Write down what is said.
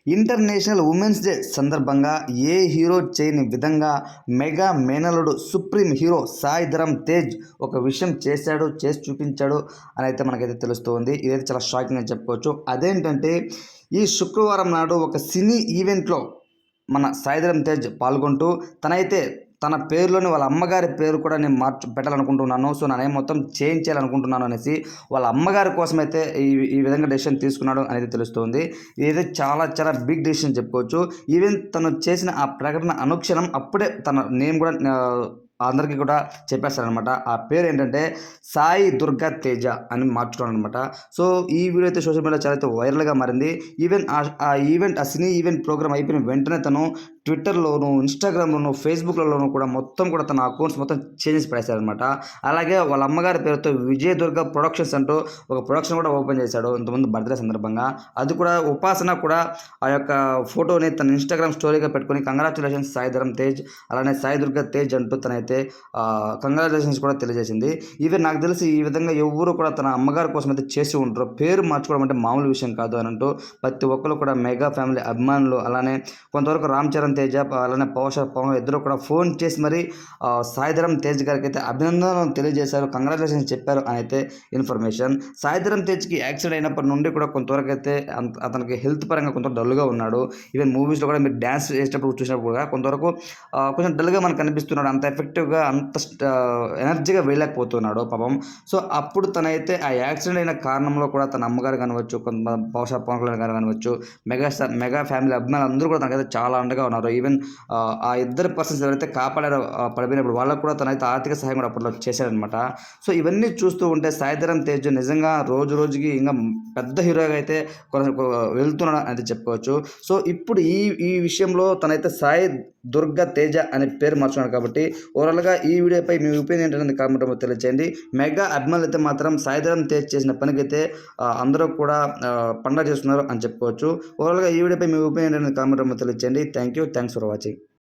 International women's day సందర్భంగా ఏ hero చేయని విధంగా మెగా మేనలుడు సుప్రీం హీరో సాయి ధరమ్ తేజ్ ఒక విషయం చేసి చూపించాడు అని అయితే మనకైతే తెలుస్తుంది. ఇదైతే చాలా షాకింగ్ అని చెప్పుకోవచ్చు. అదేంటంటే ఈ శుక్రవారం నాడు ఒక సినీ ఈవెంట్లో మన సాయి ధరమ్ తేజ్ పాల్గొంటూ తన పేరులోని వాళ్ళ అమ్మగారి పేరు కూడా నేను పెట్టాలనుకుంటున్నాను. సో నా నేమ్ మొత్తం చేంజ్ చేయాలనుకుంటున్నాను అనేసి వాళ్ళ అమ్మగారి కోసం అయితే ఈ విధంగా డెసిషన్ తీసుకున్నాడు అనేది తెలుస్తుంది. ఇదైతే చాలా చాలా బిగ్ డెసిషన్ చెప్పుకోవచ్చు. ఈవెన్ తను చేసిన ఆ ప్రకటన అనుక్షణం అప్పుడే తన నేమ్ కూడా అందరికీ కూడా చెప్పేస్తారనమాట. ఆ పేరు ఏంటంటే సాయి దుర్గా తేజ అని మార్చుకున్నాడు అనమాట. సో ఈ వీడియో అయితే సోషల్ మీడియాలో చాలా అయితే వైరల్గా మారింది. ఈవెన్ ఆ సినీ ఈవెంట్ ప్రోగ్రామ్ అయిపోయిన వెంటనే తను ట్విట్టర్లోను, ఇన్స్టాగ్రామ్లోను, ఫేస్బుక్లలోను కూడా మొత్తం కూడా తన అకౌంట్స్ మొత్తం చేంజ్ పడేశారనమాట. అలాగే వాళ్ళ అమ్మగారి పేరుతో విజయ్ దుర్గా ప్రొడక్షన్స్ అంటూ ఒక ప్రొడక్షన్ కూడా ఓపెన్ చేశాడు ఇంతకుముందు బర్త్డే సందర్భంగా. అది కూడా ఉపాసన కూడా ఆ యొక్క ఫోటోని తన ఇన్స్టాగ్రామ్ స్టోరీగా పెట్టుకొని కంగ్రాచులేషన్స్ సాయి ధరమ్ తేజ్, అలానే సాయి దుర్గా తేజ్ అంటూ తనైతే కంగ్రాచులేషన్స్ కూడా తెలియజేసింది. ఈవెన్ నాకు తెలిసి ఈ విధంగా ఎవరు కూడా తన అమ్మగారి కోసం అయితే చేసి ఉంటారు. పేరు మార్చుకోవడం అంటే మామూలు విషయం కాదు అని అంటూ ప్రతి ఒక్కరు కూడా మెగా ఫ్యామిలీ అభిమానులు, అలానే కొంతవరకు రామ్ చరణ్ తేజ, అలానే పవన్ ఇద్దరు కూడా ఫోన్ చేసి మరి సాయి ధరమ్ తేజ్ గారికి అయితే అభినందనలు తెలియజేశారు, కంగ్రాచులేషన్స్ చెప్పారు అని అయితే ఇన్ఫర్మేషన్. సాయి ధరమ్ తేజ్కి యాక్సిడెంట్ అయినప్పటి నుండి కూడా కొంతవరకు అయితే అతనికి హెల్త్ పరంగా కొంత డల్గా ఉన్నాడు. ఈవెన్ మూవీస్లో కూడా మీరు డ్యాన్స్ చేసేటప్పుడు చూసినప్పుడు కూడా కొంతవరకు కొంచెం డల్గా మనకు కనిపిస్తున్నాడు. అంత ఎఫెక్టివ్గా అంత ఎనర్జీగా వేయలేకపోతున్నాడు పాపం. సో అప్పుడు తనైతే ఆ యాక్సిడెంట్ అయిన కారణంలో కూడా తన అమ్మగారు కానివచ్చు, కొంత బహుశా పవన్ కళ్యాణ్ గారు కానివచ్చు, మెగా ఫ్యామిలీ అభిమానులు అందరూ కూడా తనకైతే చాలా అండగా ఉన్నారు. ఈవెన్ ఆ ఇద్దరు పర్సన్స్ ఎవరైతే కాపాడారో పడిపోయినప్పుడు వాళ్ళకు కూడా తనైతే ఆర్థిక సహాయం కూడా అప్పట్లో చేశారనమాట. సో ఇవన్నీ చూస్తూ ఉంటే సాయి ధరమ్ తేజ్ నిజంగా రోజు రోజుకి ఇంకా పెద్ద హీరోగా అయితే వెళ్తున్నాడు అయితే చెప్పుకోవచ్చు. సో ఇప్పుడు ఈ విషయంలో తనైతే సాయి దుర్గా తేజ అనే పేరు మార్చుకున్నాడు కాబట్టి ఓవరాల్గా ఈ వీడియోపై మీ ఒపీనియన్ ఏంటనేది కామెంట్ రూపంలో తెలియజేయండి. మెగా అభిమానులు అయితే మాత్రం సాయి ధరమ్ తేజ్ చేసిన పనికైతే అందరూ కూడా పండగ చేస్తున్నారు అని చెప్పుకోవచ్చు. ఓవరాల్గా ఈ వీడియోపై మీ ఒపీనియన్ ఏంటనేది కామెంట్ రూపంలో తెలియజేయండి. Thanks for watching.